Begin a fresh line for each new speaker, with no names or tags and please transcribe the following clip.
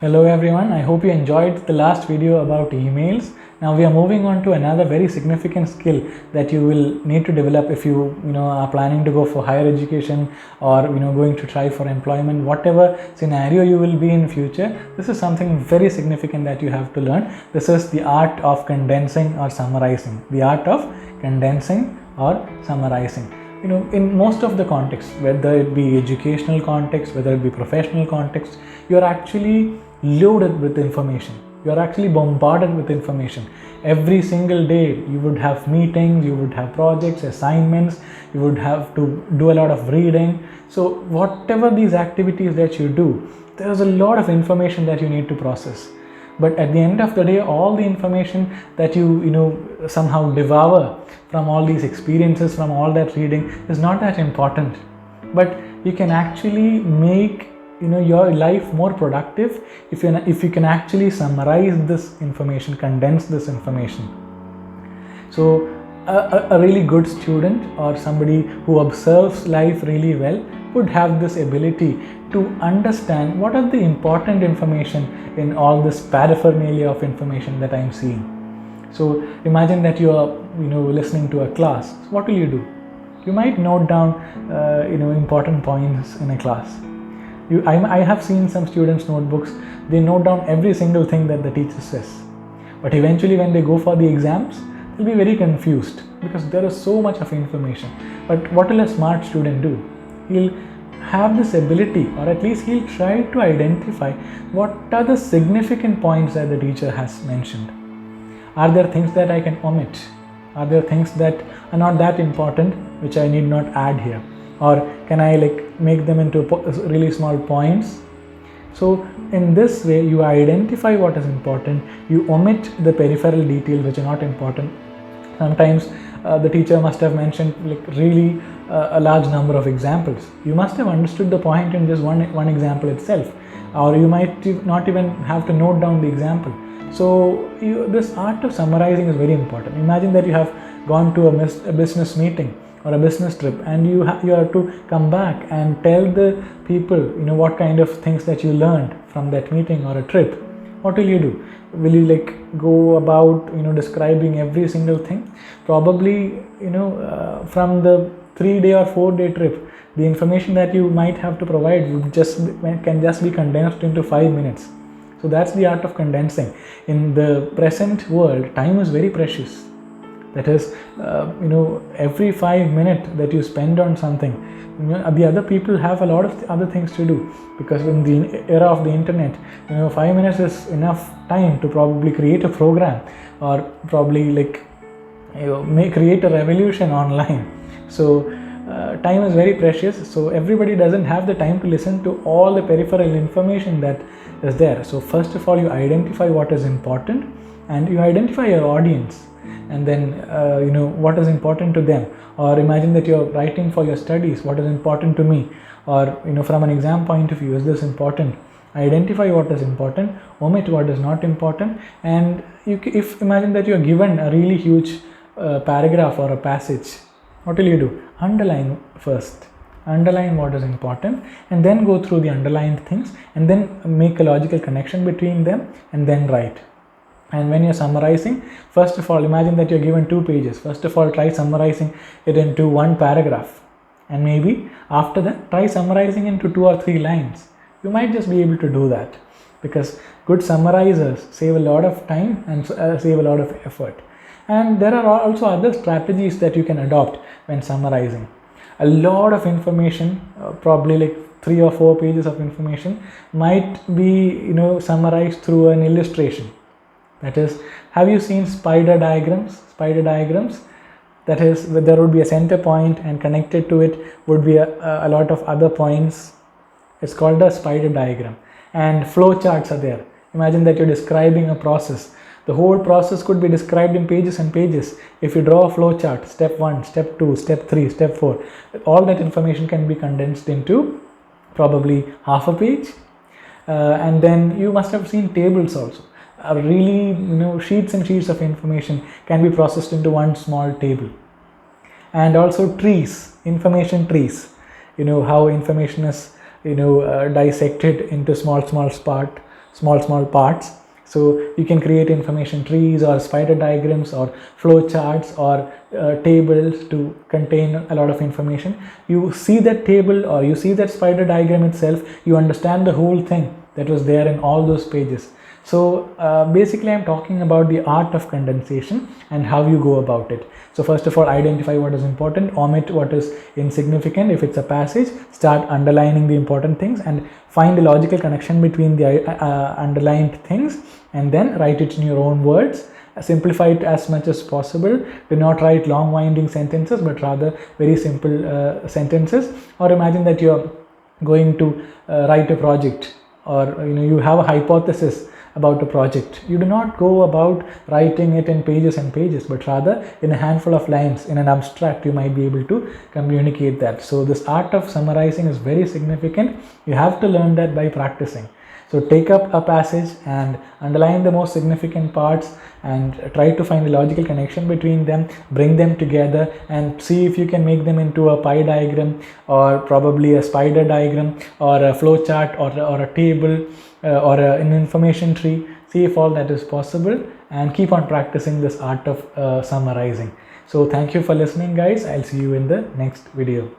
Hello everyone, I hope you enjoyed the last video about emails. Now we are moving on to another very significant skill that you will need to develop if you are planning to go for higher education or going to try for employment, whatever scenario you will be in future. This is something very significant that you have to learn. This is the art of condensing or summarizing. The art of condensing or summarizing. In most of the contexts, whether it be educational context, whether it be professional context, you are actually loaded with information. You are actually bombarded with information. Every single day you would have meetings, you would have projects, assignments, you would have to do a lot of reading. So whatever these activities that you do, there is a lot of information that you need to process. But at the end of the day, all the information that you somehow devour from all these experiences, from all that reading, is not that important. But you can actually make your life more productive if you can actually summarize this information, condense this information. So a really good student or somebody who observes life really well would have this ability to understand what are the important information in all this paraphernalia of information that I am seeing. So imagine that you are listening to a class. What will you do? You might note down important points in a class. I have seen some students' notebooks. They note down every single thing that the teacher says, but eventually when they go for the exams, they'll be very confused because there is so much of information. But what will a smart student do? He'll have this ability, or at least he'll try to identify what are the significant points that the teacher has mentioned. Are there things that I can omit? Are there things that are not that important which I need not add here? Or can I make them into really small points? So in this way you identify what is important, you omit the peripheral details which are not important. Sometimes the teacher must have mentioned really a large number of examples. You must have understood the point in just one example itself, or you might not even have to note down the example. So this art of summarizing is very important. Imagine that you have gone to a business meeting or a business trip, and you have to come back and tell the people what kind of things that you learned from that meeting or a trip. What will you do? Will you go about describing every single thing? Probably from the 3-day or 4-day trip, the information that you might have to provide can just be condensed into 5 minutes. So that's the art of condensing. In the present world, time is very precious. That is, every 5 minutes that you spend on something, the other people have a lot of other things to do, because in the era of the internet, 5 minutes is enough time to probably create a program, or probably create a revolution online. So time is very precious. So everybody doesn't have the time to listen to all the peripheral information that is there. So first of all, you identify what is important, and you identify your audience, and then what is important to them. Or imagine that you're writing for your studies, what is important to me, or from an exam point of view, is this important? Identify what is important, omit what is not important. And if imagine that you're given a really huge paragraph or a passage, what will you do? Underline first. Underline what is important, and then go through the underlined things, and then make a logical connection between them, and then write. And when you're summarizing, first of all, imagine that you're given 2 pages. First of all, try summarizing it into 1 paragraph, and maybe after that try summarizing into 2 or 3 lines. You might just be able to do that, because good summarizers save a lot of time and save a lot of effort. And there are also other strategies that you can adopt when summarizing. A lot of information, probably 3 or 4 pages of information, might be summarized through an illustration. That is, have you seen spider diagrams? Spider diagrams, that is, there would be a center point, and connected to it would be a lot of other points. It's called a spider diagram. And flow charts are there. Imagine that you're describing a process. The whole process could be described in pages and pages. If you draw a flow chart, step 1, step 2, step 3, step 4, all that information can be condensed into probably half a page. And then you must have seen tables also. Really, sheets and sheets of information can be processed into one small table. And also trees, information trees, how information is dissected into small small parts. So you can create information trees or spider diagrams or flow charts or tables to contain a lot of information. You see that table or you see that spider diagram itself, you understand the whole thing that was there in all those pages. So basically I'm talking about the art of condensation and how you go about it. So first of all, identify what is important, omit what is insignificant. If it's a passage, start underlining the important things and find a logical connection between the underlined things, and then write it in your own words. Simplify it as much as possible. Do not write long winding sentences, but rather very simple sentences. Or imagine that you're going to write a project, or you have a hypothesis about a project. You do not go about writing it in pages and pages, but rather in a handful of lines, in an abstract you might be able to communicate that. So this art of summarizing is very significant. You have to learn that by practicing. So take up a passage and underline the most significant parts and try to find a logical connection between them, bring them together and see if you can make them into a pie diagram, or probably a spider diagram, or a flow chart, or a table, or an information tree. See if all that is possible, and keep on practicing this art of summarizing. So thank you for listening, guys. I'll see you in the next video.